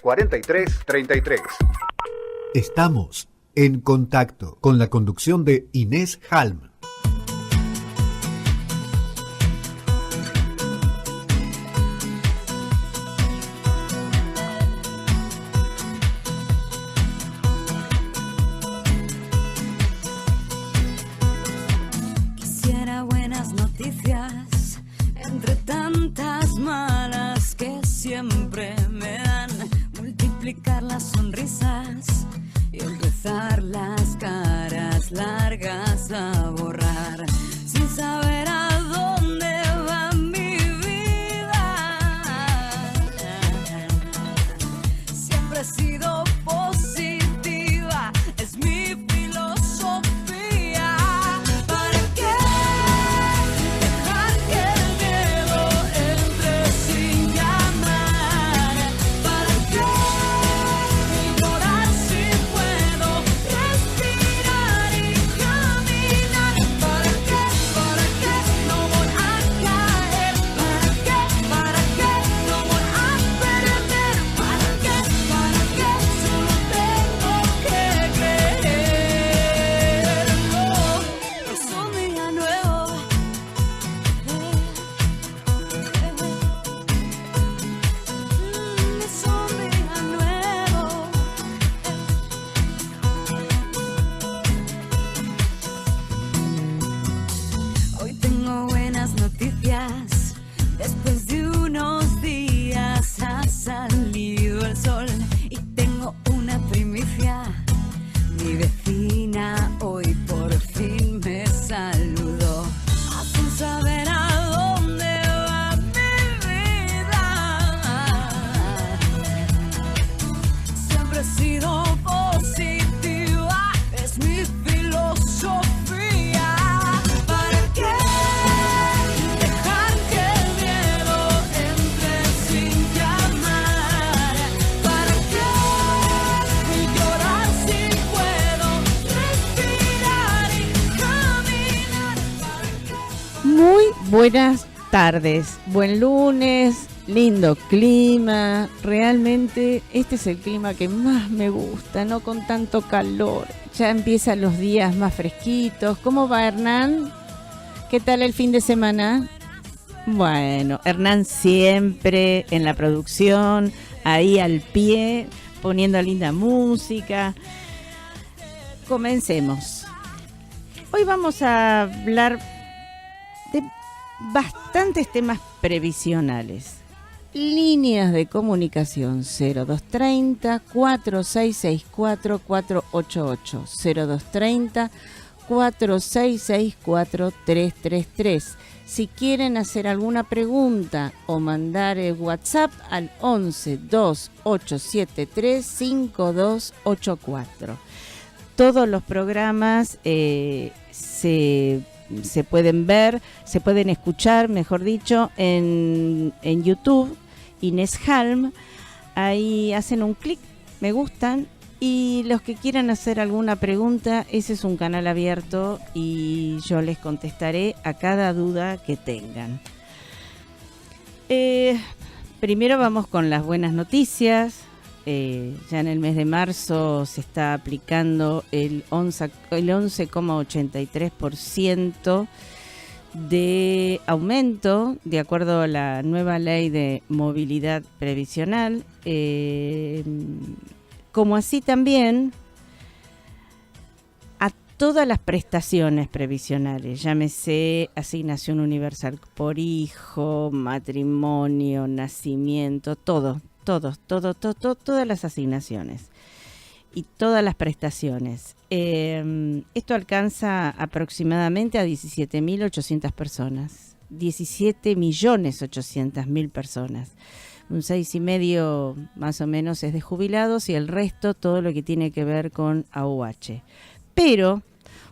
4333. Estamos en contacto con la conducción de Inés Halm. Quisiera buenas noticias entre tantas malas que siempre me dan. Multiplicar las sonrisas y empezar las caras largas a borrar, sin saber a dónde va mi vida. Siempre he sido positiva, es mi filosofía. ¿Para qué dejar que el miedo entre sin llamar? ¿Para qué llorar si puedo respirar y caminar? ¿Para qué no voy a caer? ¿Para qué no voy a perder? ¿Para qué solo tengo que creerlo? Es un día nuevo, es un día nuevo. Hoy tengo buenas noticias. Después de unos días ha salido el sol y tengo una primicia. Mi vecina hoy por fin me saludó, sin saber a dónde va mi vida. Siempre he sido positiva, es mi filosofía. ¿Para qué dejar que el miedo entre sin llamar? ¿Para qué llorar si puedo respirar y caminar? Muy buenas tardes, buen lunes, lindo clima. Realmente este es el clima que más me gusta, no con tanto calor. Ya empiezan los días más fresquitos. ¿Cómo va, Hernán? ¿Qué tal el fin de semana? Bueno, Hernán siempre en la producción, ahí al pie, poniendo linda música. Comencemos. Hoy vamos a hablar de bastantes temas previsionales. Líneas de comunicación 0230 4664 488, 0230 4664 333. Si quieren hacer alguna pregunta o mandar WhatsApp al 11 2873 5284. Todos los programas se pueden ver, se pueden escuchar, mejor dicho, en YouTube, Inés Halm. Ahí hacen un clic, me gustan, y los que quieran hacer alguna pregunta, ese es un canal abierto y yo les contestaré a cada duda que tengan. Primero vamos con las buenas noticias. Ya en el mes de marzo se está aplicando el 11,83% de aumento, de acuerdo a la nueva ley de movilidad previsional, como así también a todas las prestaciones previsionales, llámese asignación universal por hijo, matrimonio, nacimiento, todas las asignaciones y todas las prestaciones. Esto alcanza aproximadamente a 17.800 personas, 17.800.000 personas. Un 6,5 más o menos es de jubilados y el resto todo lo que tiene que ver con AUH. Pero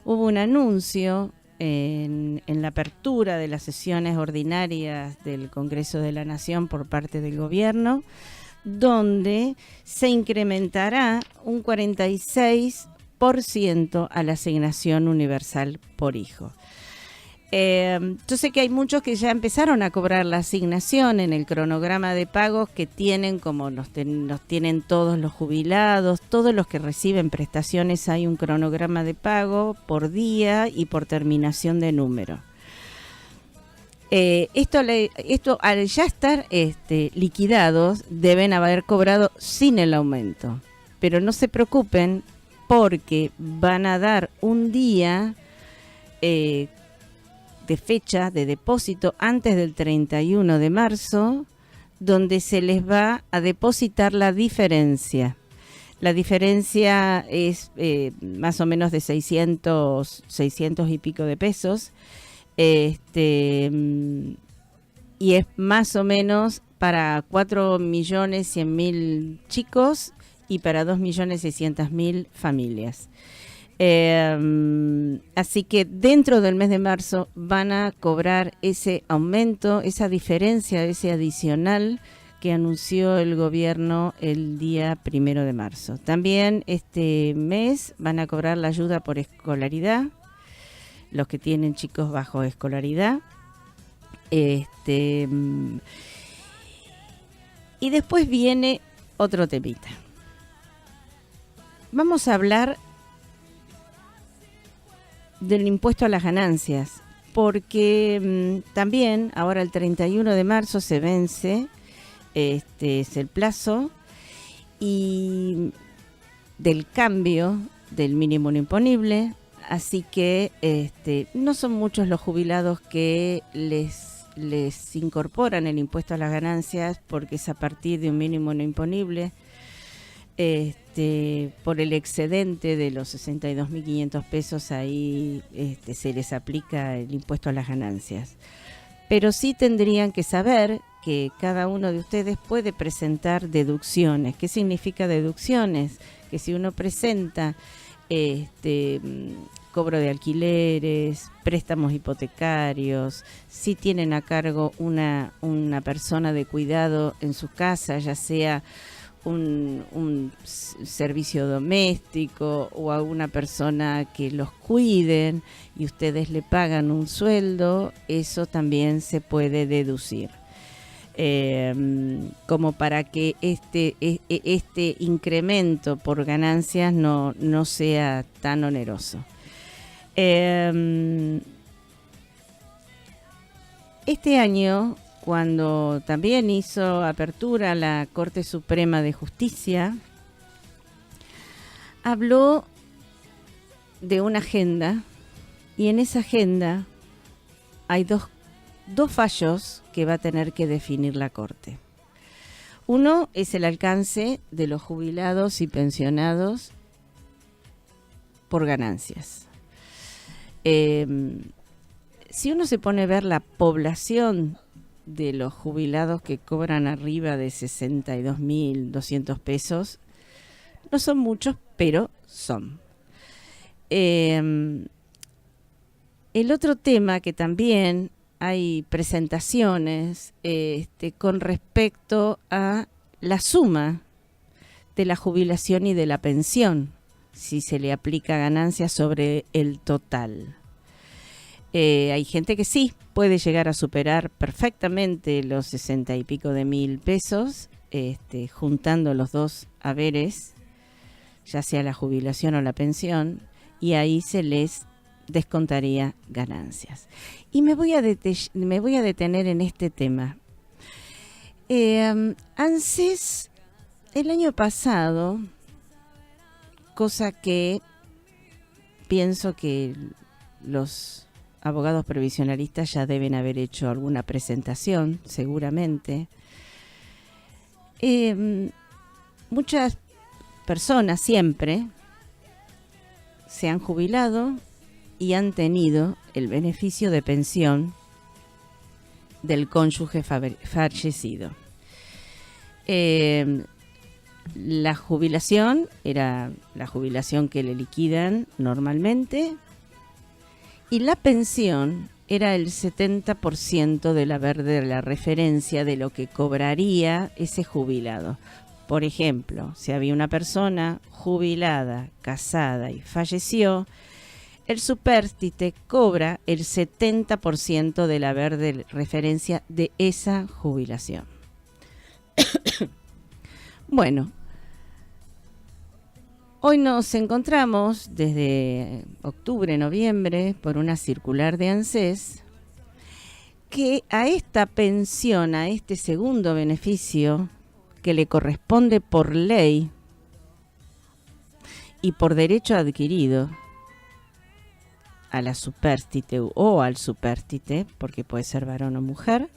hubo un anuncio en la apertura de las sesiones ordinarias del Congreso de la Nación por parte del gobierno, donde se incrementará un 46% a la asignación universal por hijo. Yo sé que hay muchos que ya empezaron a cobrar la asignación en el cronograma de pagos que tienen, como nos tienen todos los jubilados, todos los que reciben prestaciones. Hay un cronograma de pago por día y por terminación de número. Esto al ya estar liquidados, deben haber cobrado sin el aumento. Pero no se preocupen, porque van a dar un día de fecha de depósito antes del 31 de marzo, donde se les va a depositar la diferencia. La diferencia es más o menos de 600 y pico de pesos. Y es más o menos para 4.100.000 chicos y para 2.600.000 familias. Así que dentro del mes de marzo van a cobrar ese aumento, esa diferencia, ese adicional que anunció el gobierno el día 1 de marzo. También este mes van a cobrar la ayuda por escolaridad, los que tienen chicos bajo escolaridad. Y después viene otro temita. Vamos a hablar del impuesto a las ganancias, porque también ahora el 31 de marzo se vence, es el plazo, y del cambio del mínimo no imponible, así que no son muchos los jubilados que les incorporan el impuesto a las ganancias, porque es a partir de un mínimo no imponible. Por el excedente de los 62.500 pesos, ahí se les aplica el impuesto a las ganancias. Pero sí tendrían que saber que cada uno de ustedes puede presentar deducciones. ¿Qué significa deducciones? Que si uno presenta cobro de alquileres, préstamos hipotecarios, si tienen a cargo una persona de cuidado en su casa, ya sea un servicio doméstico o a una persona que los cuiden y ustedes le pagan un sueldo, eso también se puede deducir. Como para que este incremento por ganancias no sea tan oneroso. Este año, cuando también hizo apertura la Corte Suprema de Justicia, habló de una agenda, y en esa agenda hay dos fallos que va a tener que definir la Corte. Uno es el alcance de los jubilados y pensionados por ganancias. Si uno se pone a ver la población de los jubilados que cobran arriba de 62.200 pesos, no son muchos, pero son. El otro tema que también hay presentaciones con respecto a la suma de la jubilación y de la pensión, si se le aplica ganancia sobre el total. Hay gente que sí puede llegar a superar perfectamente los 60 y pico de mil pesos, juntando los dos haberes, ya sea la jubilación o la pensión, y ahí se les descontaría ganancias. Y me voy a detener en este tema. ANSES, el año pasado, cosa que pienso que los abogados previsionalistas ya deben haber hecho alguna presentación, seguramente. Muchas personas siempre se han jubilado y han tenido el beneficio de pensión del cónyuge fallecido. La jubilación era la jubilación que le liquidan normalmente, y la pensión era el 70% del haber de la referencia de lo que cobraría ese jubilado. Por ejemplo, si había una persona jubilada, casada y falleció, el supérstite cobra el 70% del haber de referencia de esa jubilación. Bueno, hoy nos encontramos desde octubre, noviembre, por una circular de ANSES, que a esta pensión, a este segundo beneficio que le corresponde por ley y por derecho adquirido a la supérstite o al supérstite, porque puede ser varón o mujer,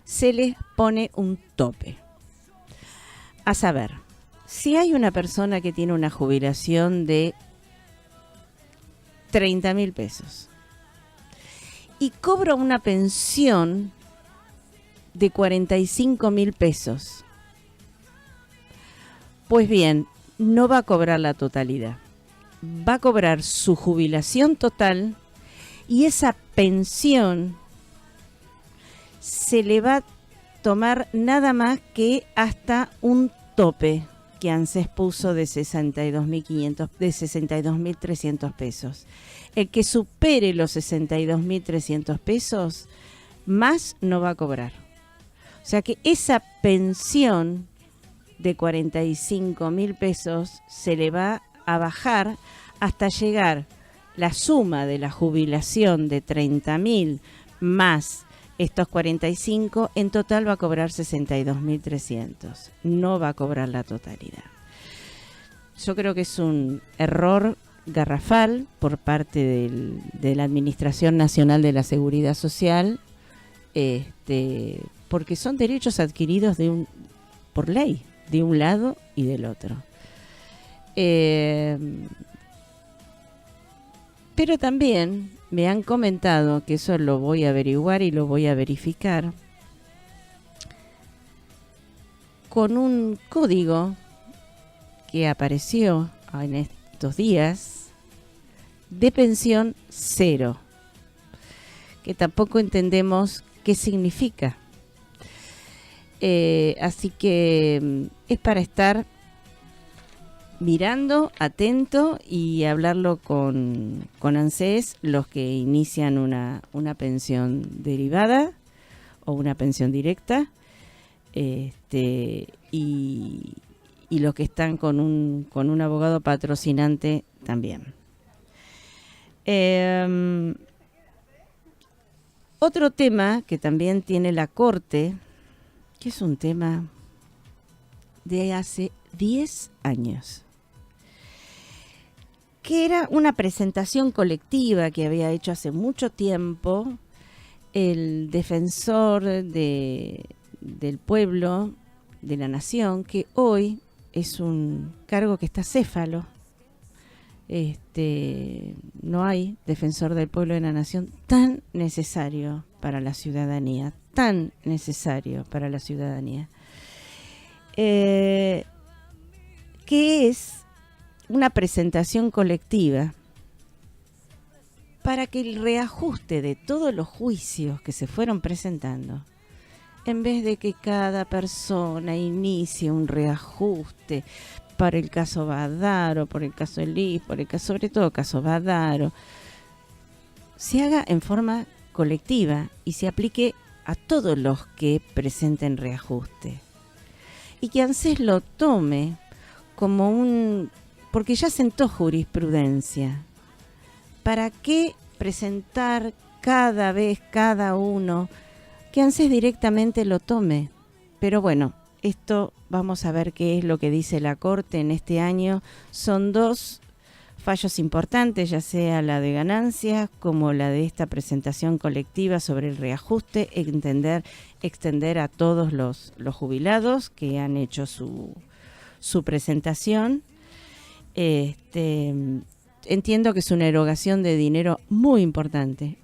se les pone un tope. A saber, si hay una persona que tiene una jubilación de 30.000 pesos y cobra una pensión de 45.000 pesos, pues bien, no va a cobrar la totalidad. Va a cobrar su jubilación total y esa pensión se le va a tomar nada más que hasta un tope que ANSES puso de 62.500, de 62.300 pesos. El que supere los 62.300 pesos, más no va a cobrar. O sea que esa pensión de 45.000 pesos se le va a bajar hasta llegar la suma de la jubilación de 30.000 más estos 45, en total va a cobrar 62.300. No va a cobrar la totalidad. Yo creo que es un error garrafal por parte de la Administración Nacional de la Seguridad Social, porque son derechos adquiridos por ley, de un lado y del otro. Pero también me han comentado, que eso lo voy a averiguar y lo voy a verificar, con un código que apareció en estos días de pensión cero, que tampoco entendemos qué significa. Así que es para estar mirando, atento y hablarlo con ANSES, los que inician una pensión derivada o una pensión directa, y los que están con un abogado patrocinante también. Otro tema que también tiene la Corte, que es un tema de hace 10 años, que era una presentación colectiva que había hecho hace mucho tiempo el defensor del pueblo, de la nación, que hoy es un cargo que está céfalo. No hay defensor del pueblo de la nación tan necesario para la ciudadanía, tan necesario para la ciudadanía, que es una presentación colectiva para que el reajuste de todos los juicios que se fueron presentando, en vez de que cada persona inicie un reajuste para el caso Badaro, por el caso Elis, por el caso, sobre todo caso Badaro, se haga en forma colectiva y se aplique a todos los que presenten reajuste. Y que ANSES lo tome como porque ya sentó jurisprudencia. ¿Para qué presentar cada vez cada uno? Que ANSES directamente lo tome. Pero bueno, esto vamos a ver qué es lo que dice la Corte en este año. Son 2 fallos importantes, ya sea la de ganancias como la de esta presentación colectiva sobre el reajuste, extender a todos los jubilados que han hecho su presentación. Entiendo que es una erogación de dinero muy importante,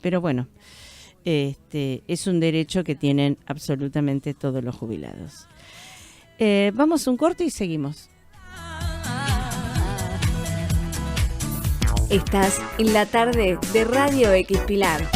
pero bueno, es un derecho que tienen absolutamente todos los jubilados. Vamos a un corte y seguimos. Estás en la tarde de Radio X Pilar.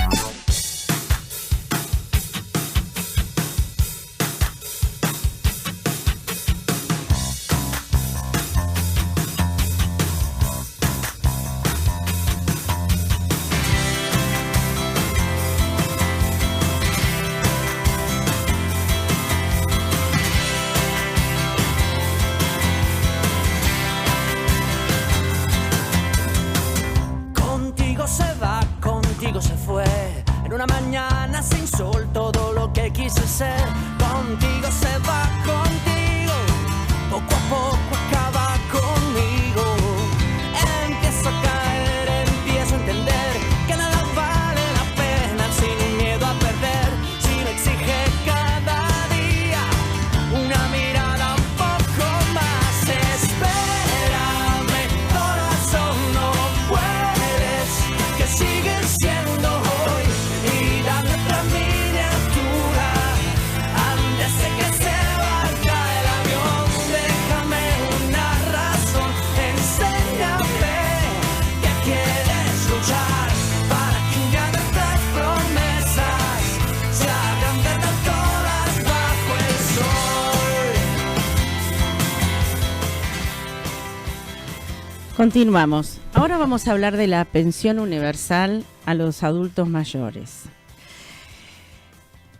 Continuamos. Ahora vamos a hablar de la pensión universal a los adultos mayores,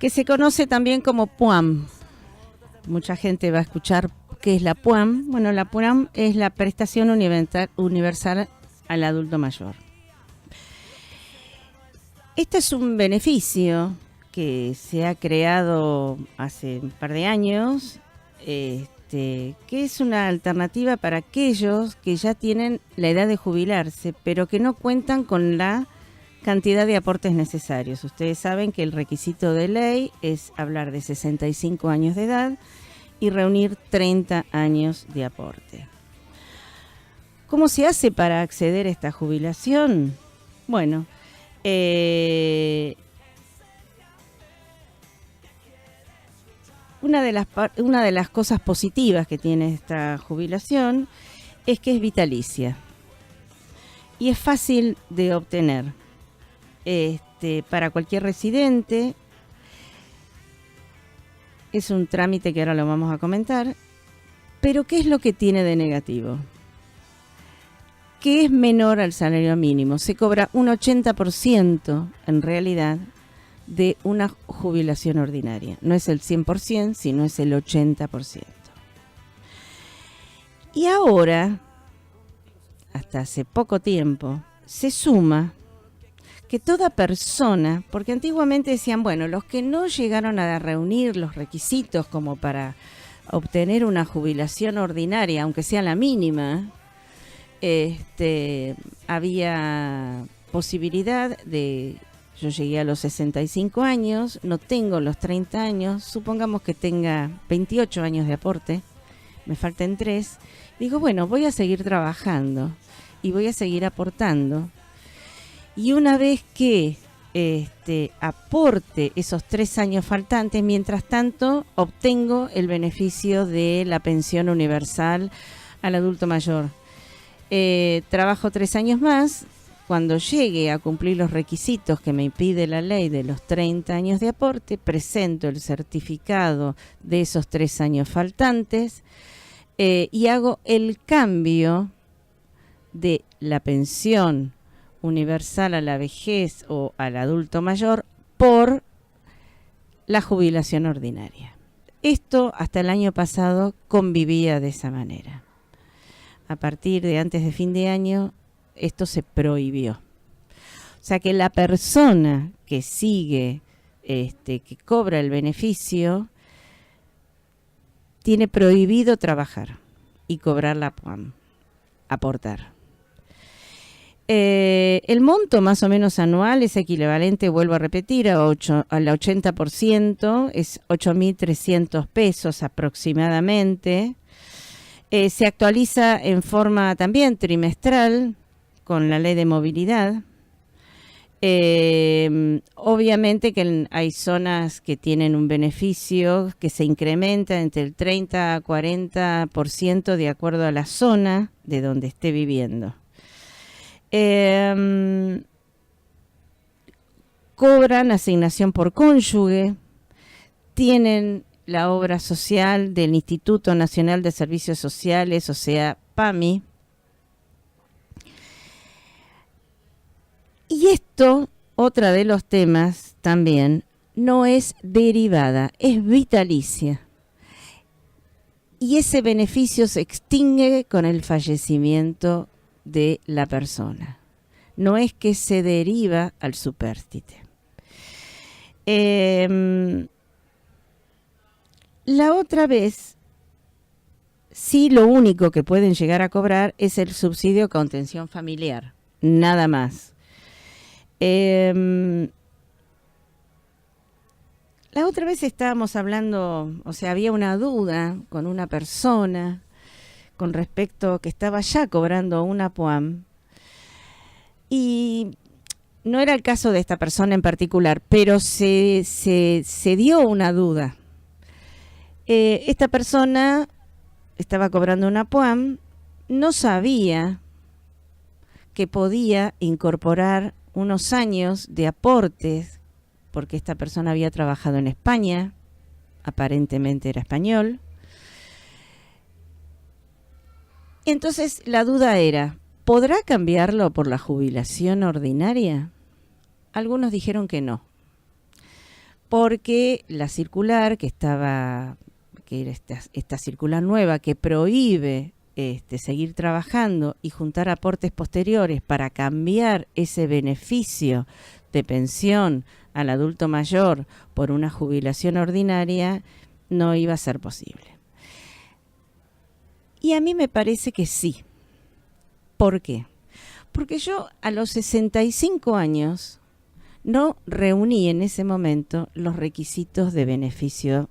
que se conoce también como PUAM. Mucha gente va a escuchar qué es la PUAM. Bueno, la PUAM es la prestación universal al adulto mayor. Este es un beneficio que se ha creado hace un par de años, que es una alternativa para aquellos que ya tienen la edad de jubilarse, pero que no cuentan con la cantidad de aportes necesarios. Ustedes saben que el requisito de ley es hablar de 65 años de edad y reunir 30 años de aporte. ¿Cómo se hace para acceder a esta jubilación? Bueno, una de las cosas positivas que tiene esta jubilación es que es vitalicia y es fácil de obtener para cualquier residente. Es un trámite que ahora lo vamos a comentar, pero ¿qué es lo que tiene de negativo? Que es menor al salario mínimo. Se cobra un 80% en realidad de una jubilación ordinaria. No es el 100%, sino es el 80%. Y ahora, hasta hace poco tiempo, se suma que toda persona, porque antiguamente decían, bueno, los que no llegaron a reunir los requisitos como para obtener una jubilación ordinaria, aunque sea la mínima, había posibilidad de... Yo llegué a los 65 años, no tengo los 30 años, supongamos que tenga 28 años de aporte, me faltan 3. Digo, bueno, voy a seguir trabajando y voy a seguir aportando. Y una vez que aporte esos 3 años faltantes, mientras tanto obtengo el beneficio de la pensión universal al adulto mayor. Trabajo 3 años más. Cuando llegue a cumplir los requisitos que me impide la ley de los 30 años de aporte, presento el certificado de esos 3 años faltantes y hago el cambio de la pensión universal a la vejez o al adulto mayor por la jubilación ordinaria. Esto hasta el año pasado convivía de esa manera. A partir de antes de fin de año, esto se prohibió. O sea que la persona que sigue, que cobra el beneficio, tiene prohibido trabajar y cobrar la PUAM, aportar. El monto más o menos anual es equivalente, vuelvo a repetir, al 80%, es 8.300 pesos aproximadamente. Se actualiza en forma también trimestral, con la ley de movilidad. Obviamente que hay zonas que tienen un beneficio que se incrementa entre el 30 a 40% de acuerdo a la zona de donde esté viviendo. Cobran asignación por cónyuge, tienen la obra social del Instituto Nacional de Servicios Sociales, o sea, PAMI. Y esto, otra de los temas también, no es derivada, es vitalicia. Y ese beneficio se extingue con el fallecimiento de la persona. No es que se deriva al supérstite. La otra vez, sí, lo único que pueden llegar a cobrar es el subsidio de contención familiar, nada más. La otra vez estábamos hablando, o sea, había una duda con una persona con respecto que estaba ya cobrando una PUAM y no era el caso de esta persona en particular, pero se dio una duda. Esta persona estaba cobrando una PUAM, no sabía que podía incorporar unos años de aportes, porque esta persona había trabajado en España, aparentemente era español. Entonces la duda era, ¿Podrá cambiarlo por la jubilación ordinaria? Algunos dijeron que no, porque la circular que era esta circular nueva que prohíbe seguir trabajando y juntar aportes posteriores para cambiar ese beneficio de pensión al adulto mayor por una jubilación ordinaria, no iba a ser posible. Y a mí me parece que sí. ¿Por qué? Porque yo a los 65 años no reuní en ese momento los requisitos de beneficio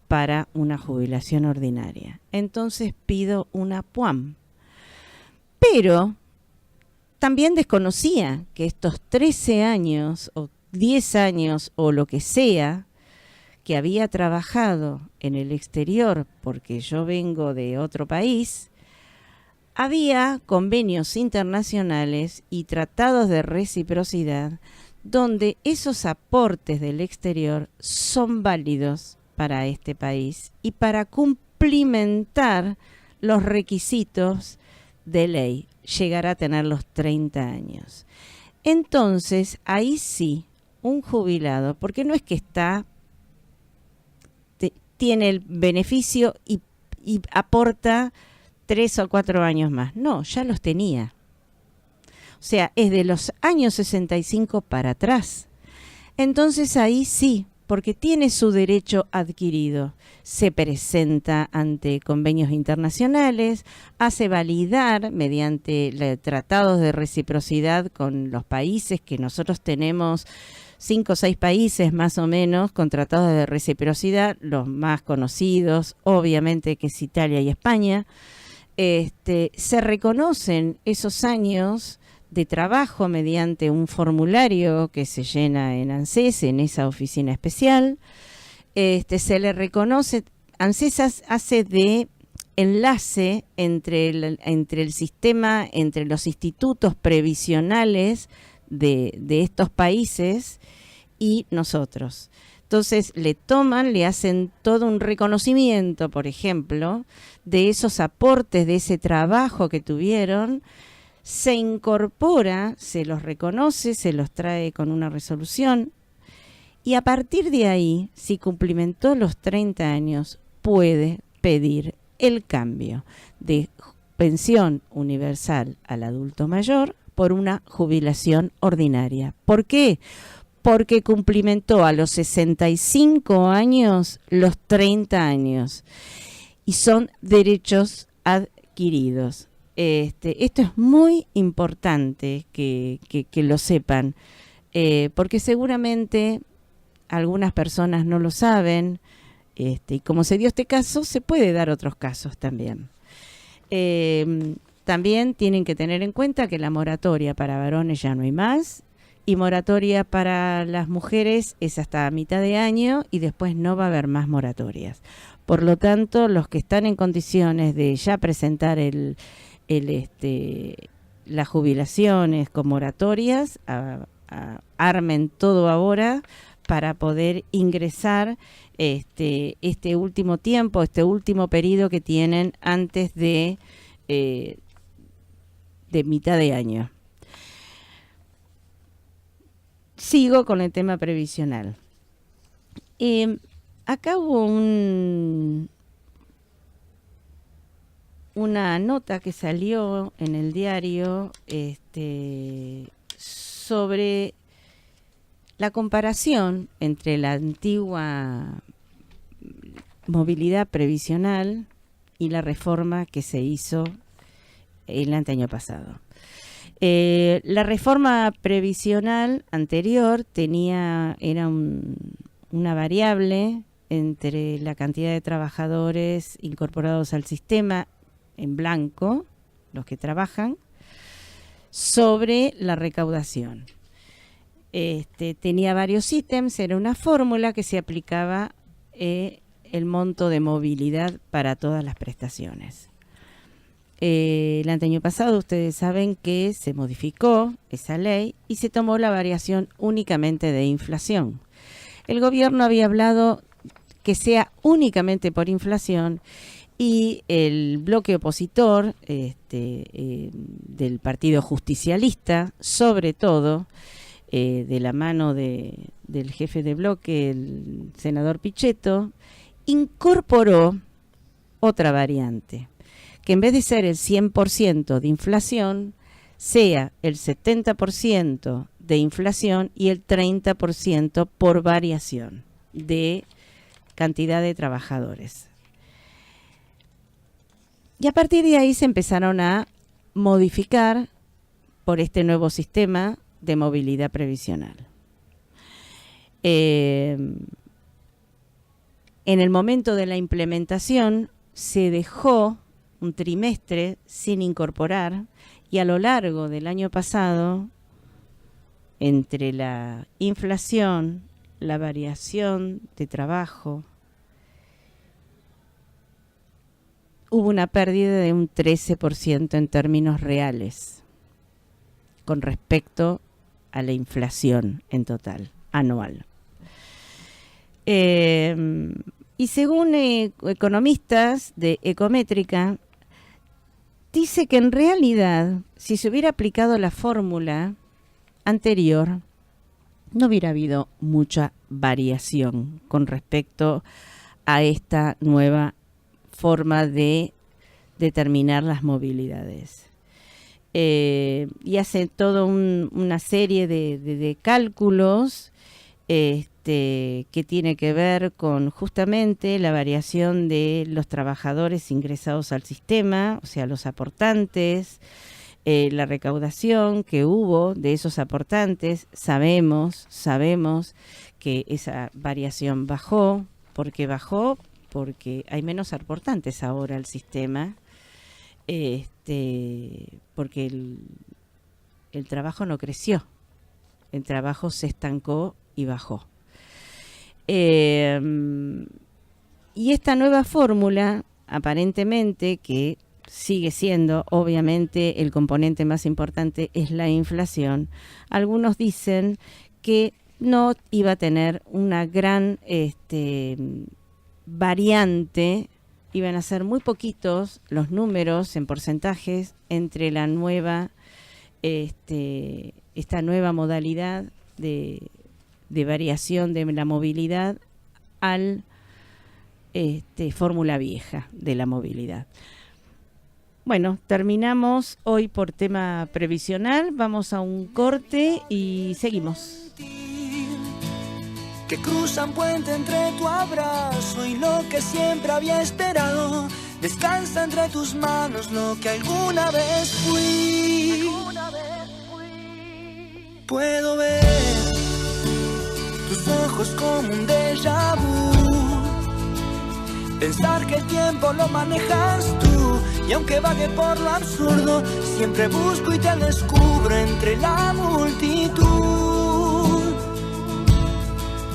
para una jubilación ordinaria. Entonces pido una PUAM. Pero también desconocía que estos 13 años o 10 años o lo que sea que había trabajado en el exterior, porque yo vengo de otro país, había convenios internacionales y tratados de reciprocidad donde esos aportes del exterior son válidos para este país y para cumplimentar los requisitos de ley, llegar a tener los 30 años. Entonces, ahí sí, un jubilado, porque no es que tiene el beneficio y aporta 3 o 4 años más. No, ya los tenía. O sea, es de los años 65 para atrás. Entonces ahí sí, porque tiene su derecho adquirido. Se presenta ante convenios internacionales, hace validar mediante tratados de reciprocidad con los países que nosotros tenemos, 5 o 6 países más o menos con tratados de reciprocidad, los más conocidos, obviamente que es Italia y España. Se reconocen esos años de trabajo mediante un formulario que se llena en ANSES, en esa oficina especial. Se le reconoce, ANSES hace de enlace entre el sistema, entre los institutos previsionales de estos países y nosotros. Entonces le hacen todo un reconocimiento, por ejemplo, de esos aportes, de ese trabajo que tuvieron, se incorpora, se los reconoce, se los trae con una resolución y a partir de ahí, si cumplimentó los 30 años, puede pedir el cambio de pensión universal al adulto mayor por una jubilación ordinaria. ¿Por qué? Porque cumplimentó a los 65 años los 30 años y son derechos adquiridos. Esto es muy importante que lo sepan, porque seguramente algunas personas no lo saben, y como se dio este caso, se puede dar otros casos también. También tienen que tener en cuenta que la moratoria para varones ya no hay más, y moratoria para las mujeres es hasta mitad de año y después no va a haber más moratorias. Por lo tanto, los que están en condiciones de ya presentar las jubilaciones con moratorias, armen todo ahora para poder ingresar este último tiempo, este último periodo que tienen antes de mitad de año. Sigo con el tema previsional. Acá hubo una nota que salió en el diario sobre la comparación entre la antigua movilidad previsional y la reforma que se hizo el año pasado. La reforma previsional anterior era una variable entre la cantidad de trabajadores incorporados al sistema en blanco, los que trabajan, sobre la recaudación. Tenía varios ítems, era una fórmula que se aplicaba el monto de movilidad para todas las prestaciones. El año pasado ustedes saben que se modificó esa ley y se tomó la variación únicamente de inflación. El gobierno había hablado que sea únicamente por inflación y el bloque opositor del Partido Justicialista, sobre todo, de la mano del jefe de bloque, el senador Pichetto, incorporó otra variante, que en vez de ser el 100% de inflación, sea el 70% de inflación y el 30% por variación de cantidad de trabajadores. Y a partir de ahí se empezaron a modificar por este nuevo sistema de movilidad previsional. En el momento de la implementación se dejó un trimestre sin incorporar, y a lo largo del año pasado, entre la inflación, la variación de trabajo, hubo una pérdida de un 13% en términos reales con respecto a la inflación en total, anual. Y según economistas de Ecométrica, dice que en realidad, si se hubiera aplicado la fórmula anterior, no hubiera habido mucha variación con respecto a esta nueva forma de determinar las movilidades. Y hace toda una serie de cálculos que tiene que ver con justamente la variación de los trabajadores ingresados al sistema, o sea, los aportantes, la recaudación que hubo de esos aportantes. Sabemos que esa variación bajó. ¿Por qué bajó? Porque hay menos aportantes ahora al sistema, porque el trabajo no creció, el trabajo se estancó y bajó. Y esta nueva fórmula, aparentemente, que sigue siendo, obviamente, el componente más importante es la inflación. Algunos dicen que no iba a tener una gran variante, iban a ser muy poquitos los números en porcentajes entre la nueva, esta nueva modalidad de variación de la movilidad al fórmula vieja de la movilidad. Bueno, terminamos hoy por tema previsional, vamos a un corte y seguimos. Que cruzan puente entre tu abrazo y lo que siempre había esperado. Descansa entre tus manos lo que alguna vez fui. Puedo ver tus ojos como un déjà vu. Pensar que el tiempo lo manejas tú. Y aunque vague por lo absurdo, siempre busco y te descubro entre la multitud.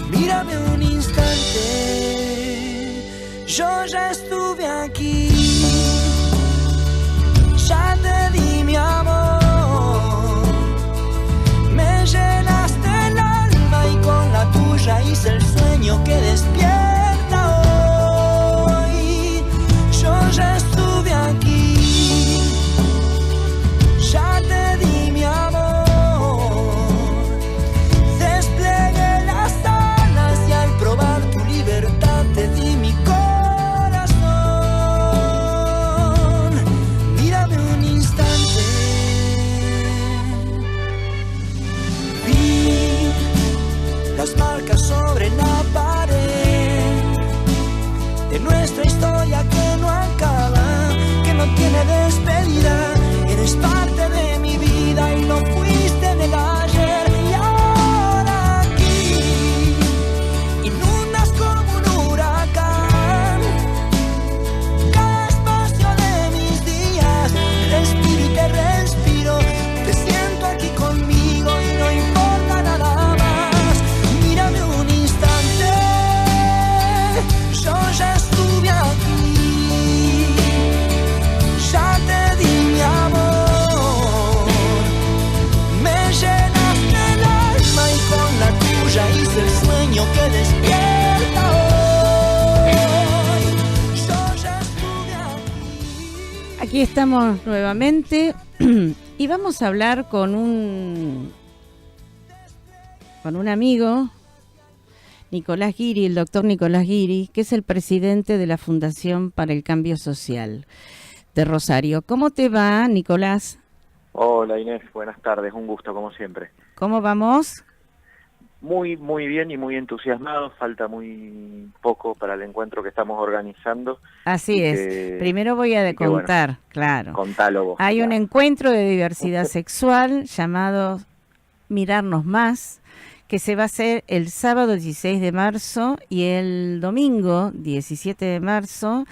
Mírame un instante, yo ya estuve aquí, ya te di mi amor, me llenaste el alma y con la tuya hice el sueño que despierta hoy. Yo ya estuve aquí, ya te di mi amor. Te di mi corazón. Mírame un instante. Vi las marcas sobre la pared. Aquí estamos nuevamente y vamos a hablar con un amigo, Nicolás Guiri, el doctor Nicolás Guiri, que es el presidente de la Fundación para el Cambio Social de Rosario. ¿Cómo te va, Nicolás? Hola Inés, buenas tardes, un gusto como siempre. ¿Cómo vamos? Muy bien y muy entusiasmados, falta muy poco para el encuentro que estamos organizando. Así es, primero voy a contar, bueno, claro. Contalo vos. Hay claro. Un encuentro de diversidad sexual llamado Mirarnos Más, que se va a hacer el sábado 16 de marzo y el domingo 17 de marzo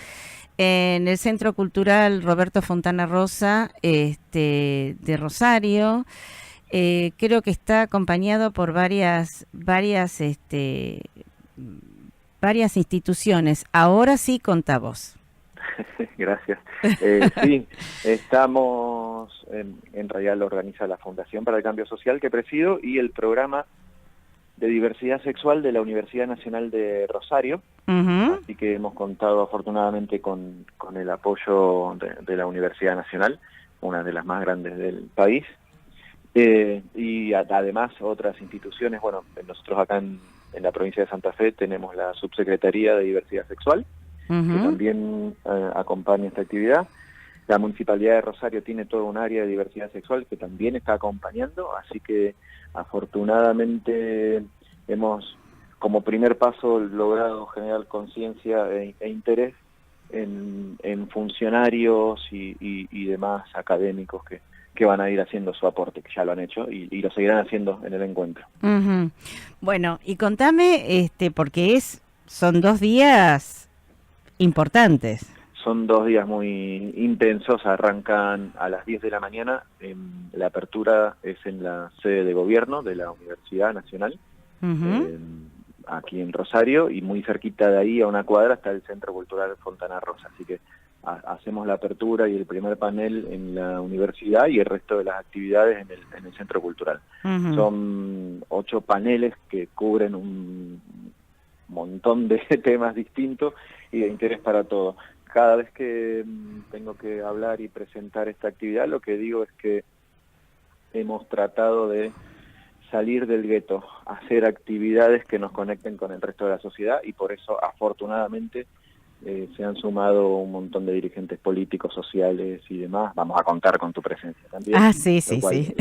en el Centro Cultural Roberto Fontana Rosa de Rosario. Creo que está acompañado por varias instituciones. Ahora sí, contá vos. Gracias. Sí, estamos, en realidad lo organiza la Fundación para el Cambio Social que presido y el programa de diversidad sexual de la Universidad Nacional de Rosario. Uh-huh. Así que hemos contado afortunadamente con el apoyo de la Universidad Nacional, una de las más grandes del país. Y además otras instituciones, bueno, nosotros acá en la provincia de Santa Fe tenemos la Subsecretaría de Diversidad Sexual, uh-huh, que también acompaña esta actividad. La Municipalidad de Rosario tiene todo un área de diversidad sexual que también está acompañando, así que afortunadamente hemos, como primer paso, logrado generar conciencia e interés en funcionarios y demás académicos que van a ir haciendo su aporte, que ya lo han hecho y lo seguirán haciendo en el encuentro. Uh-huh. Bueno, y contame, porque son 2 días importantes. Son 2 días muy intensos, arrancan a las 10 de la mañana, la apertura es en la sede de gobierno de la Universidad Nacional, uh-huh, aquí en Rosario, y muy cerquita de ahí, a una cuadra, está el Centro Cultural Fontana Rosa, así que hacemos la apertura y el primer panel en la universidad y el resto de las actividades en el Centro Cultural. uh-huh. Son 8 paneles que cubren un montón de temas distintos y de interés para todos. Cada vez que tengo que hablar y presentar esta actividad, lo que digo es que hemos tratado de salir del gueto, hacer actividades que nos conecten con el resto de la sociedad y por eso afortunadamente se han sumado un montón de dirigentes políticos, sociales y demás. Vamos a contar con tu presencia también. Ah, sí, sí, cual, sí.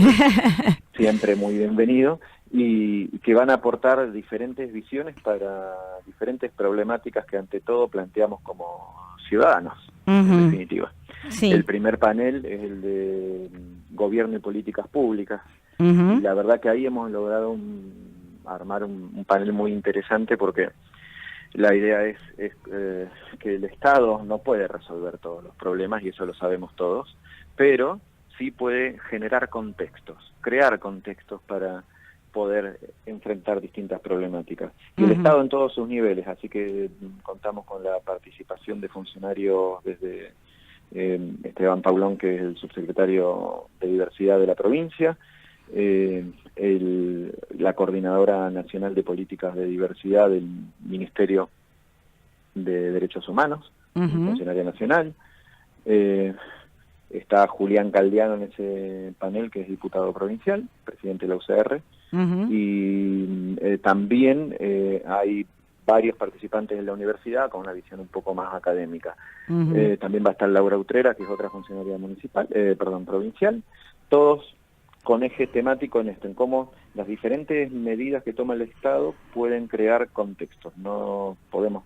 Siempre muy bienvenido y que van a aportar diferentes visiones para diferentes problemáticas que ante todo planteamos como ciudadanos, uh-huh, en definitiva. Sí. El primer panel es el de gobierno y políticas públicas. Uh-huh. Y la verdad que ahí hemos logrado armar un panel muy interesante porque la idea es que el Estado no puede resolver todos los problemas y eso lo sabemos todos, pero sí puede generar contextos, crear contextos para poder enfrentar distintas problemáticas. Y el Estado en todos sus niveles, así que contamos con la participación de funcionarios desde Esteban Paulón, que es el subsecretario de Diversidad de la provincia, la Coordinadora Nacional de Políticas de Diversidad del Ministerio de Derechos Humanos, funcionaria nacional, está Julián Caldiano en ese panel, que es diputado provincial, presidente de la UCR, y también hay varios participantes de la universidad con una visión un poco más académica. También va a estar Laura Utrera, que es otra funcionaria provincial, todos con eje temático en esto, en cómo las diferentes medidas que toma el Estado pueden crear contextos. No podemos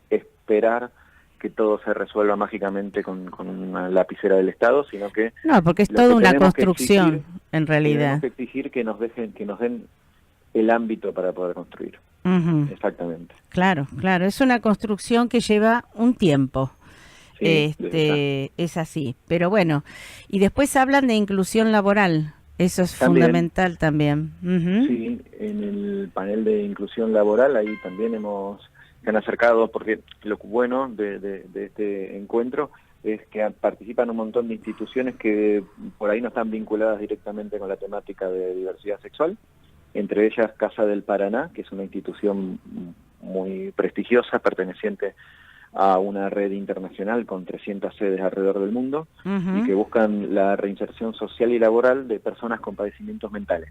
esperar que todo se resuelva mágicamente con una lapicera del Estado, sino que... No, porque es toda una construcción, en realidad. Tenemos que exigir que nos den el ámbito para poder construir. Exactamente. Claro, es una construcción que lleva un tiempo. Sí, es así. Pero bueno, y después hablan de inclusión laboral. Eso es también, fundamental también. Sí, en el panel de inclusión laboral ahí también se han acercado, porque lo bueno de este encuentro es que participan un montón de instituciones que por ahí no están vinculadas directamente con la temática de diversidad sexual, entre ellas Casa del Paraná, que es una institución muy prestigiosa, perteneciente a una red internacional con 300 sedes alrededor del mundo y que buscan la reinserción social y laboral de personas con padecimientos mentales.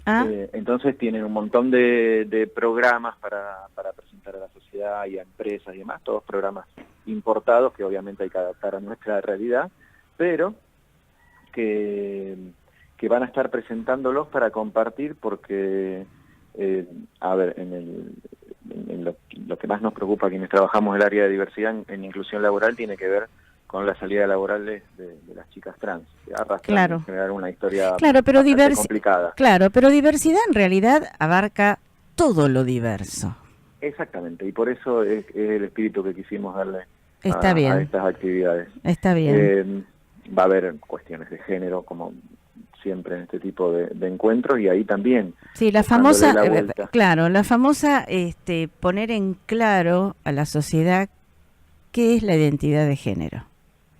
Entonces tienen un montón de programas para presentar a la sociedad y a empresas y demás, todos programas importados que obviamente hay que adaptar a nuestra realidad, pero que van a estar presentándolos para compartir porque, a ver, en lo que más nos preocupa a quienes trabajamos en el área de diversidad en inclusión laboral tiene que ver con la salida laboral de las chicas trans, que arrastran en general una historia pero complicada. Claro, pero diversidad en realidad abarca todo lo diverso. Exactamente, y por eso es el espíritu que quisimos darle a estas actividades. Está bien. Va a haber cuestiones de género, como siempre en este tipo de encuentros, y ahí también. Sí, la famosa, poner en claro a la sociedad qué es la identidad de género.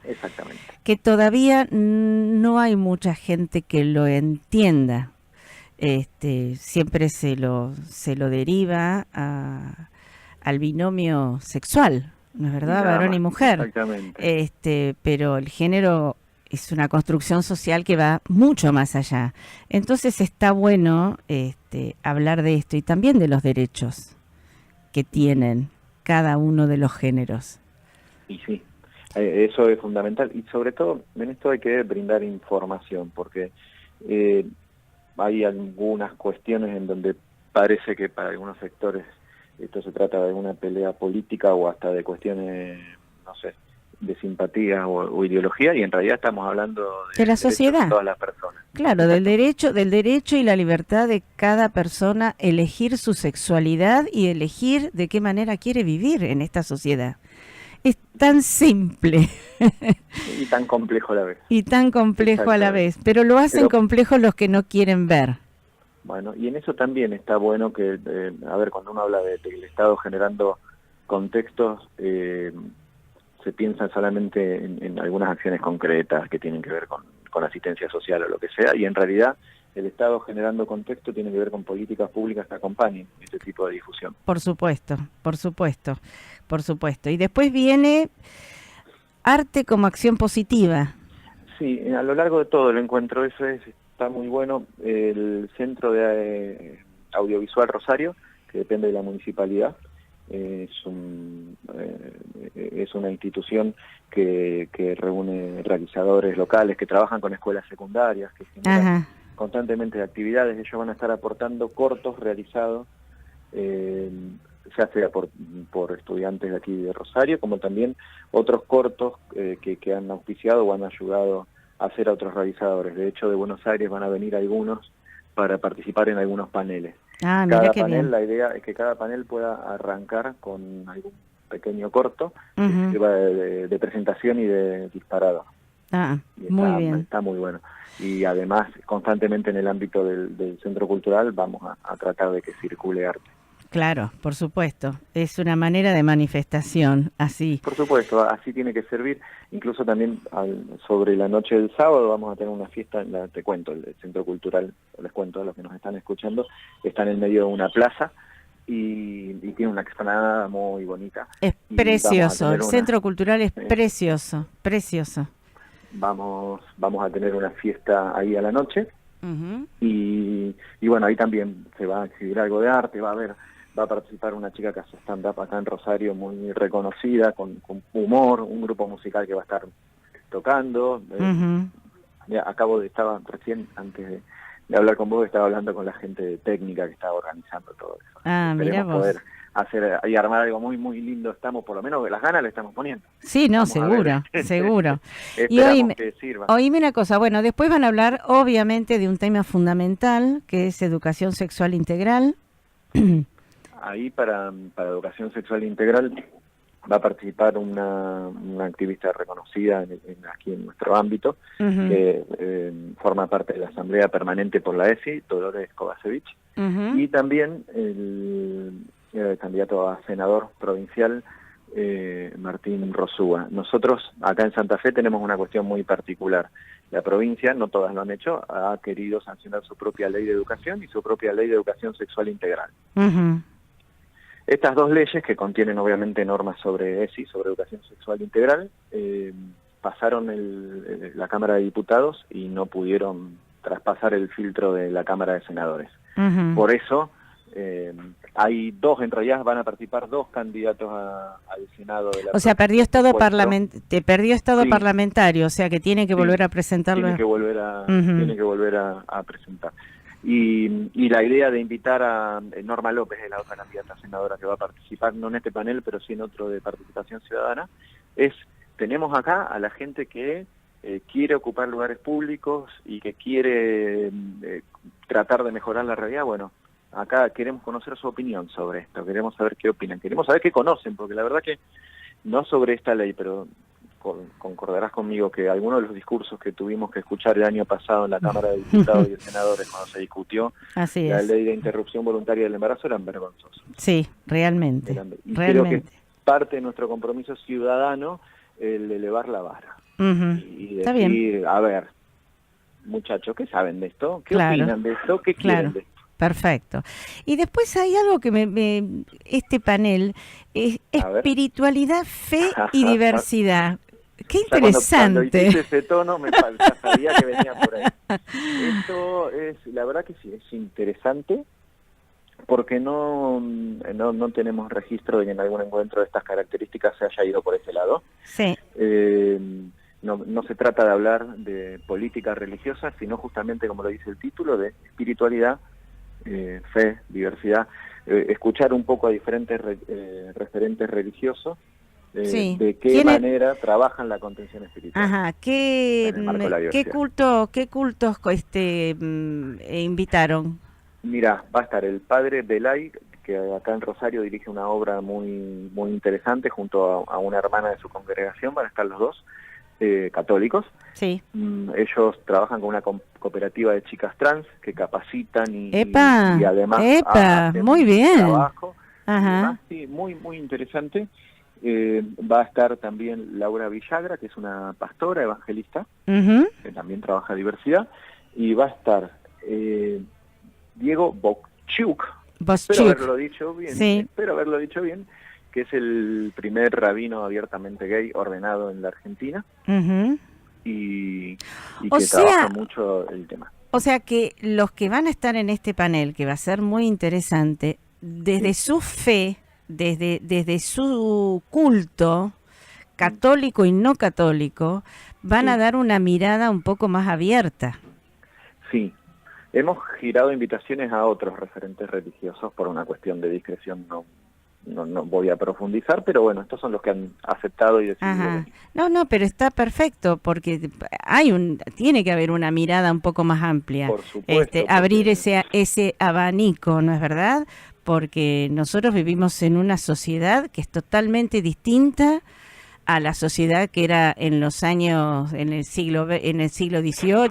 Exactamente. Que todavía no hay mucha gente que lo entienda. Siempre se lo deriva al binomio sexual, ¿no es verdad? Varón y mujer. Exactamente. Pero el género es una construcción social que va mucho más allá. Entonces está bueno hablar de esto y también de los derechos que tienen cada uno de los géneros. Y sí, eso es fundamental. Y sobre todo, en esto hay que brindar información, porque hay algunas cuestiones en donde parece que para algunos sectores esto se trata de una pelea política o hasta de cuestiones, no sé, de simpatía o ideología, y en realidad estamos hablando de la sociedad, de todas las personas. Claro, del derecho y la libertad de cada persona elegir su sexualidad y elegir de qué manera quiere vivir en esta sociedad. Es tan simple. Y tan complejo a la vez. Y tan complejo a la vez, pero lo hacen complejo los que no quieren ver. Bueno, y en eso también está bueno que, cuando uno habla del Estado generando contextos, se piensa solamente en algunas acciones concretas que tienen que ver con asistencia social o lo que sea, y en realidad el Estado generando contexto tiene que ver con políticas públicas que acompañen este tipo de difusión. Por supuesto. Y después viene arte como acción positiva. Sí, a lo largo de todo el encuentro, está muy bueno. El Centro de Audiovisual Rosario, que depende de la municipalidad, es una institución que reúne realizadores locales que trabajan con escuelas secundarias, que generan constantemente actividades. Ellos van a estar aportando cortos realizados, ya sea por estudiantes de aquí de Rosario, como también otros cortos que han auspiciado o han ayudado a hacer a otros realizadores. De hecho, de Buenos Aires van a venir algunos para participar en algunos paneles. Cada panel, la idea es que cada panel pueda arrancar con algún pequeño corto que sirva de presentación y de disparado. Muy bien. Está muy bueno. Y además, constantemente en el ámbito del Centro Cultural vamos a tratar de que circule arte. Claro, por supuesto. Es una manera de manifestación, así. Por supuesto, así tiene que servir. Incluso también sobre la noche del sábado vamos a tener una fiesta, te cuento, el Centro Cultural, les cuento a los que nos están escuchando, está en el medio de una plaza y tiene una explanada muy bonita. Es precioso, el Centro Cultural es precioso. Vamos a tener una fiesta ahí a la noche y bueno, ahí también se va a exhibir algo de arte, va a participar una chica que hace stand-up acá en Rosario, muy reconocida, con humor, un grupo musical que va a estar tocando. Estaba recién, antes de hablar con vos, estaba hablando con la gente técnica que estaba organizando todo eso. Esperemos poder hacer y armar algo muy, muy lindo. Estamos, por lo menos, las ganas le estamos poniendo. Sí, no, seguro. Y oíme una cosa, bueno, después van a hablar, obviamente, de un tema fundamental, que es educación sexual integral. Ahí para educación sexual integral va a participar una activista reconocida aquí en nuestro ámbito, que forma parte de la Asamblea Permanente por la ESI, Dolores Kovacevic, y también el candidato a senador provincial, Martín Rosúa. Nosotros acá en Santa Fe tenemos una cuestión muy particular. La provincia, no todas lo han hecho, ha querido sancionar su propia ley de educación y su propia ley de educación sexual integral. Estas dos leyes, que contienen obviamente normas sobre ESI, sobre educación sexual integral, pasaron la Cámara de Diputados y no pudieron traspasar el filtro de la Cámara de Senadores. Por eso hay dos, en realidad van a participar dos candidatos al Senado de la O sea, perdió estado Sí. parlamentario, o sea que tiene que Sí, volver a presentarlo. tiene que volver a presentar. Y la idea de invitar a Norma López, es la otra candidata senadora que va a participar, no en este panel, pero sí en otro de participación ciudadana, tenemos acá a la gente que quiere ocupar lugares públicos y que quiere tratar de mejorar la realidad. Bueno, acá queremos conocer su opinión sobre esto, queremos saber qué opinan, queremos saber qué conocen, porque la verdad que no sobre esta ley, pero concordarás conmigo que algunos de los discursos que tuvimos que escuchar el año pasado en la Cámara de Diputados y de Senadores cuando se discutió la ley de interrupción voluntaria del embarazo eran vergonzosos. Sí, realmente. Y creo que parte de nuestro compromiso ciudadano el elevar la vara. Y decir, a ver, muchachos, ¿qué saben de esto? ¿Qué opinan de esto? ¿Qué quieren de esto? Perfecto. Y después hay algo que este panel es espiritualidad, fe y diversidad. Qué interesante. Cuando hiciste ese tono, ya sabía que venía por ahí. Esto la verdad que sí, es interesante, porque no tenemos registro de que en algún encuentro de estas características se haya ido por ese lado. Sí. No se trata de hablar de política religiosa, sino justamente, como lo dice el título, de espiritualidad, fe, diversidad, escuchar un poco a diferentes referentes religiosos, de qué manera trabajan la contención espiritual. Ajá, ¿qué cultos invitaron? Mira, va a estar el padre Belay, que acá en Rosario dirige una obra muy muy interesante, junto a una hermana de su congregación, van a estar los dos, católicos. Sí. Ellos trabajan con una cooperativa de chicas trans que capacitan y además hacen muy bien. Trabajo. Ajá. Además, sí, muy muy interesante. Va a estar también Laura Villagra, que es una pastora evangelista, que también trabaja diversidad, y va a estar Diego Bokchuk, espero haberlo dicho bien, que es el primer rabino abiertamente gay ordenado en la Argentina, y que trabaja mucho el tema. O sea que los que van a estar en este panel, que va a ser muy interesante, desde su fe, desde su culto, católico y no católico, van a dar una mirada un poco más abierta. Sí, hemos girado invitaciones a otros referentes religiosos por una cuestión de discreción, no voy a profundizar, pero bueno, estos son los que han aceptado y decidido. No, pero está perfecto, porque tiene que haber una mirada un poco más amplia. Por supuesto. Abrir ese abanico, ¿no es verdad? Porque nosotros vivimos en una sociedad que es totalmente distinta a la sociedad que era en los años, en el siglo XVIII, en el siglo XVII,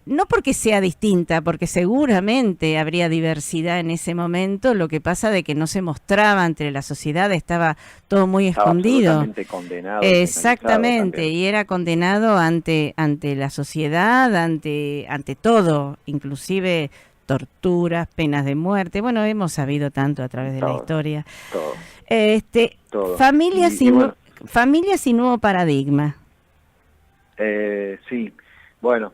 no porque sea distinta, porque seguramente habría diversidad en ese momento, lo que pasa de que no se mostraba entre la sociedad, estaba todo muy escondido. Condenado, exactamente, y era condenado ante la sociedad, ante todo, inclusive torturas, penas de muerte. Bueno, hemos sabido tanto a través de la historia. Todo. Familias y nuevo paradigma. Sí, bueno,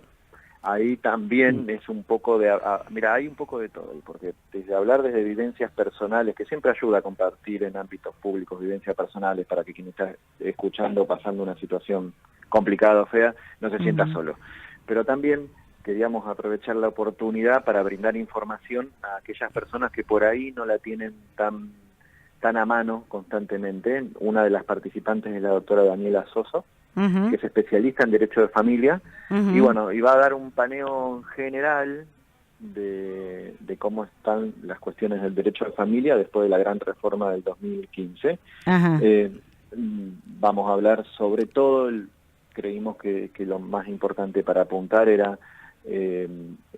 ahí también es un poco mira, hay un poco de todo, porque desde vivencias personales, que siempre ayuda a compartir en ámbitos públicos vivencias personales para que quien está escuchando, pasando una situación complicada o fea, no se sienta solo. Pero también queríamos aprovechar la oportunidad para brindar información a aquellas personas que por ahí no la tienen tan a mano constantemente. Una de las participantes es la doctora Daniela Soso, que es especialista en Derecho de Familia, y bueno, iba a dar un paneo general de cómo están las cuestiones del derecho de familia después de la gran reforma del 2015. Vamos a hablar sobre todo, creímos que lo más importante para apuntar era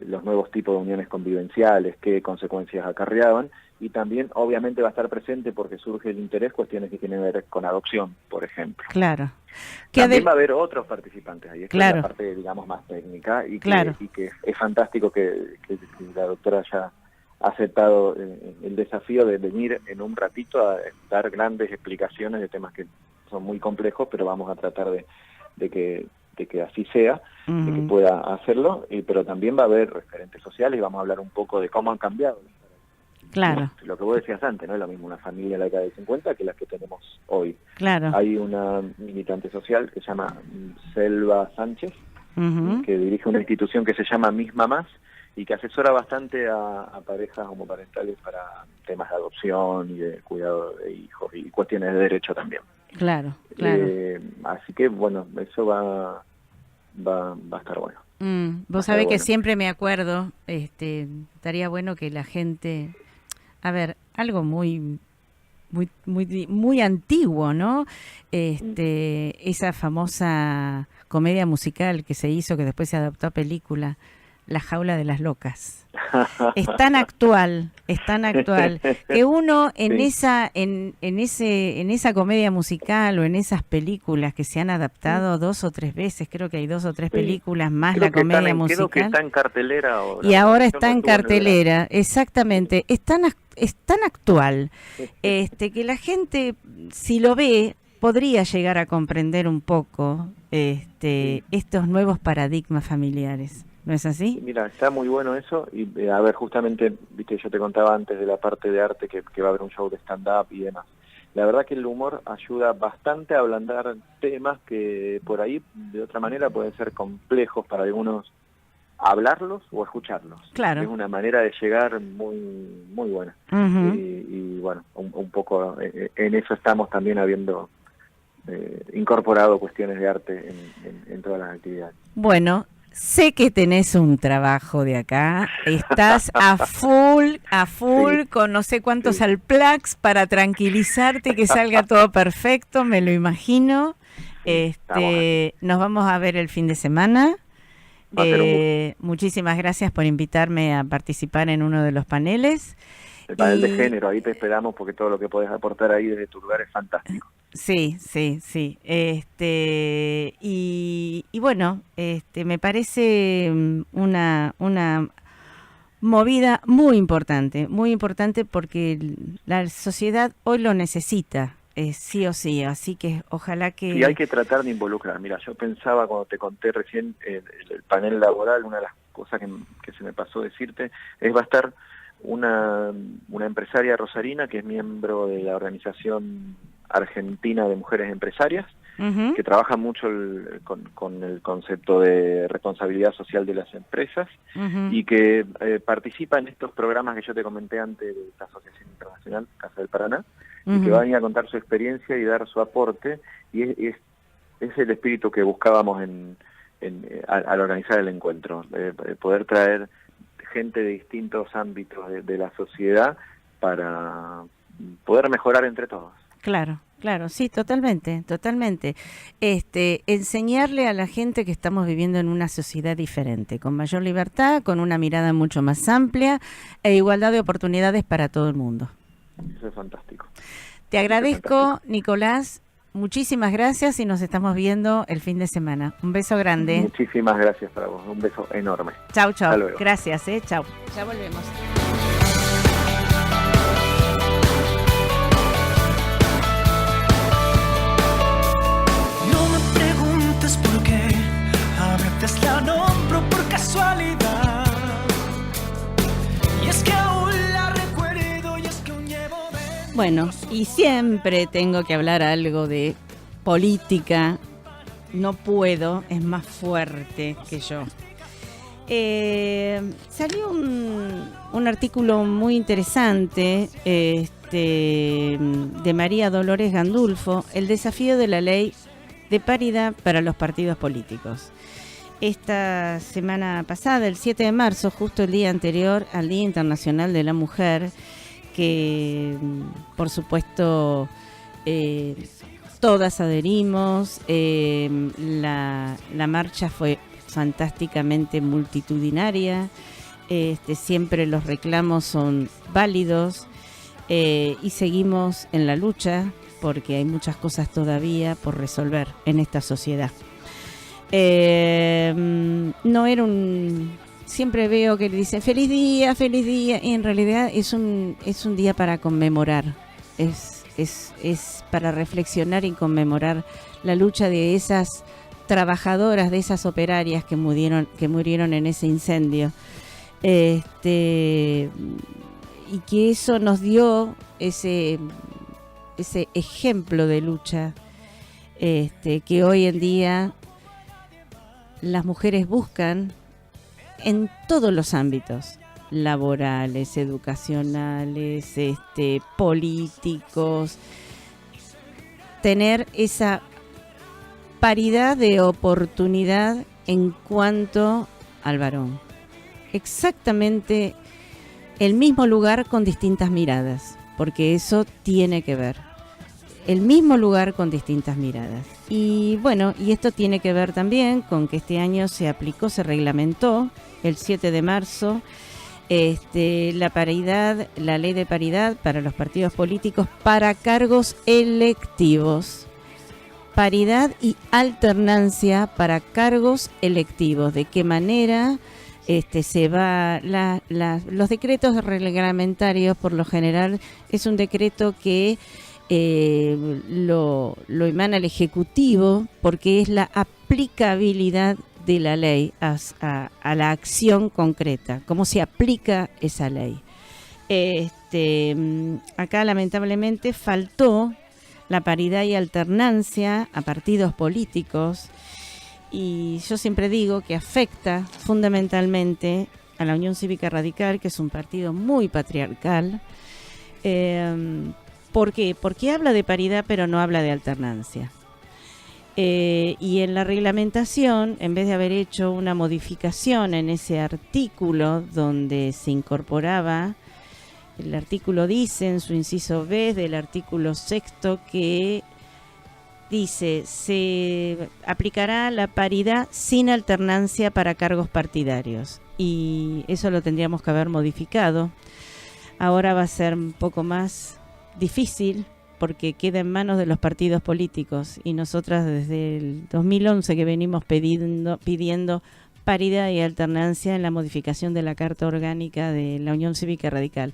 los nuevos tipos de uniones convivenciales, qué consecuencias acarreaban, y también obviamente va a estar presente, porque surge el interés, cuestiones que tienen que ver con adopción, por ejemplo. Claro. También va a haber otros participantes ahí, es la parte, digamos, más técnica, y que es fantástico que la doctora aceptado el desafío de venir en un ratito a dar grandes explicaciones de temas que son muy complejos, pero vamos a tratar de que así sea, de que pueda hacerlo, pero también va a haber referentes sociales y vamos a hablar un poco de cómo han cambiado. Claro. Lo que vos decías antes, no es lo mismo una familia en la década de 50 que las que tenemos hoy. Claro. Hay una militante social que se llama Selva Sánchez, que dirige una institución que se llama Mis Mamás, y que asesora bastante a parejas homoparentales para temas de adopción y de cuidado de hijos y cuestiones de derecho también. Claro. Así que, bueno, eso va a estar bueno. Vos sabés que siempre me acuerdo, estaría bueno que la gente, a ver, algo muy antiguo, ¿no? Esa famosa comedia musical que se hizo, que después se adaptó a película, La jaula de las locas. Es tan actual, que uno en esa comedia musical o en esas películas que se han adaptado 2 o 3 veces, creo que hay 2 o 3 películas más, la comedia musical. Creo que está en cartelera ahora. Y ahora está en cartelera, exactamente. Es tan actual, que la gente, si lo ve, podría llegar a comprender un poco estos nuevos paradigmas familiares. ¿No es así? Mira, está muy bueno eso, y a ver, justamente, viste, yo te contaba antes de la parte de arte que va a haber un show de stand-up y demás. La verdad que el humor ayuda bastante a ablandar temas que por ahí, de otra manera, pueden ser complejos para algunos hablarlos o escucharlos. Claro. Es una manera de llegar muy muy buena. Y bueno, un poco en eso estamos también habiendo incorporado cuestiones de arte en todas las actividades. Bueno, sé que tenés un trabajo de acá, estás a full sí, con no sé cuántos Alplax para tranquilizarte, que salga todo perfecto, me lo imagino. Nos vamos a ver el fin de semana. Muchísimas gracias por invitarme a participar en uno de los paneles. El panel de género, ahí te esperamos porque todo lo que podés aportar ahí desde tu lugar es fantástico. Sí. Y bueno, me parece una movida muy importante porque la sociedad hoy lo necesita, sí o sí, así que ojalá que... Sí, hay que tratar de involucrar. Mira, yo pensaba cuando te conté recién el panel laboral, una de las cosas que se me pasó decirte, va a estar una empresaria rosarina que es miembro de la Organización Argentina de Mujeres Empresarias, que trabaja mucho con el concepto de responsabilidad social de las empresas y que participa en estos programas que yo te comenté antes de esta Asociación Internacional, Casa del Paraná, y que va a venir a contar su experiencia y dar su aporte, y es el espíritu que buscábamos al organizar el encuentro, poder traer gente de distintos ámbitos de la sociedad para poder mejorar entre todos. Claro, sí, totalmente. Enseñarle a la gente que estamos viviendo en una sociedad diferente, con mayor libertad, con una mirada mucho más amplia e igualdad de oportunidades para todo el mundo. Eso es fantástico. Te agradezco, Nicolás, muchísimas gracias y nos estamos viendo el fin de semana. Un beso grande. Muchísimas gracias para vos, un beso enorme. Chau. Gracias, chau. Ya volvemos. La nombro por casualidad, y es que aún la recuerdo, y es que aún llevo de... Bueno, y siempre tengo que hablar algo de política, no puedo, es más fuerte que yo. Salió un artículo muy interesante de María Dolores Gandulfo, el desafío de la ley de paridad para los partidos políticos. Esta semana pasada, el 7 de marzo, justo el día anterior al Día Internacional de la Mujer, que por supuesto todas adherimos, la marcha fue fantásticamente multitudinaria, siempre los reclamos son válidos y seguimos en la lucha porque hay muchas cosas todavía por resolver en esta sociedad. No era un siempre veo que le dicen feliz día, y en realidad es un día para conmemorar, es para reflexionar y conmemorar la lucha de esas trabajadoras, de esas operarias que murieron en ese incendio. Y que eso nos dio ese ejemplo de lucha que hoy en día las mujeres buscan en todos los ámbitos, laborales, educacionales, políticos, tener esa paridad de oportunidad en cuanto al varón. Exactamente el mismo lugar con distintas miradas, porque eso tiene que ver. El mismo lugar con distintas miradas. Y bueno, y esto tiene que ver también con que este año se reglamentó el 7 de marzo la ley de paridad para los partidos políticos para cargos electivos. Paridad y alternancia para cargos electivos. ¿De qué manera se va los decretos reglamentarios? Por lo general es un decreto que lo emana el Ejecutivo, porque es la aplicabilidad de la ley a la acción concreta, cómo se aplica esa ley. Acá lamentablemente faltó la paridad y alternancia a partidos políticos, y yo siempre digo que afecta fundamentalmente a la Unión Cívica Radical, que es un partido muy patriarcal. ¿Por qué? Porque habla de paridad pero no habla de alternancia. Y en la reglamentación, en vez de haber hecho una modificación en ese artículo donde se incorporaba, el artículo dice en su inciso B del artículo 6º que dice: se aplicará la paridad sin alternancia para cargos partidarios. Y eso lo tendríamos que haber modificado. Ahora va a ser un poco más difícil porque queda en manos de los partidos políticos, y nosotras desde el 2011 que venimos pidiendo paridad y alternancia en la modificación de la Carta Orgánica de la Unión Cívica Radical.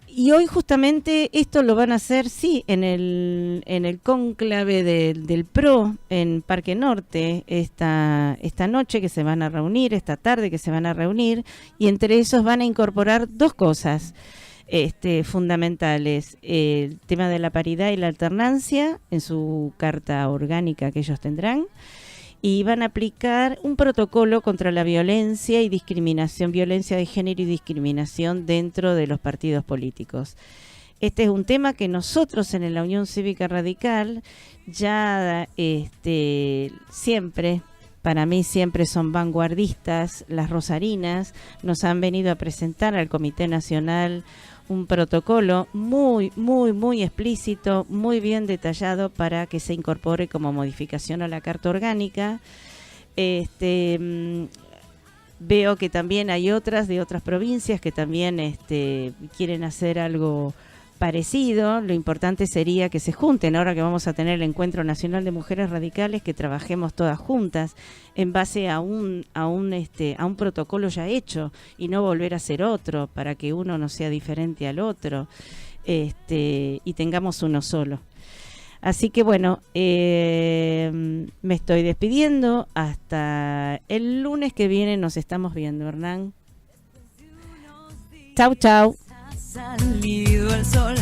Y hoy justamente esto lo van a hacer, sí, en el cónclave del PRO en Parque Norte, esta noche que se van a reunir, esta tarde que se van a reunir, y entre esos van a incorporar dos cosas fundamentales: el tema de la paridad y la alternancia en su carta orgánica que ellos tendrán, y van a aplicar un protocolo contra la violencia y discriminación, violencia de género y discriminación dentro de los partidos políticos. Este es un tema que nosotros en la Unión Cívica Radical ya siempre, para mí siempre son vanguardistas. Las rosarinas nos han venido a presentar al Comité Nacional un protocolo muy, muy, muy explícito, muy bien detallado para que se incorpore como modificación a la Carta Orgánica. Veo que también hay otras de otras provincias que también quieren hacer algo parecido. Lo importante sería que se junten, ahora que vamos a tener el Encuentro Nacional de Mujeres Radicales, que trabajemos todas juntas en base a un protocolo ya hecho, y no volver a hacer otro para que uno no sea diferente al otro, y tengamos uno solo. Así que bueno, me estoy despidiendo hasta el lunes que viene. Nos estamos viendo, Hernán. Chau, chau. Salido el sol.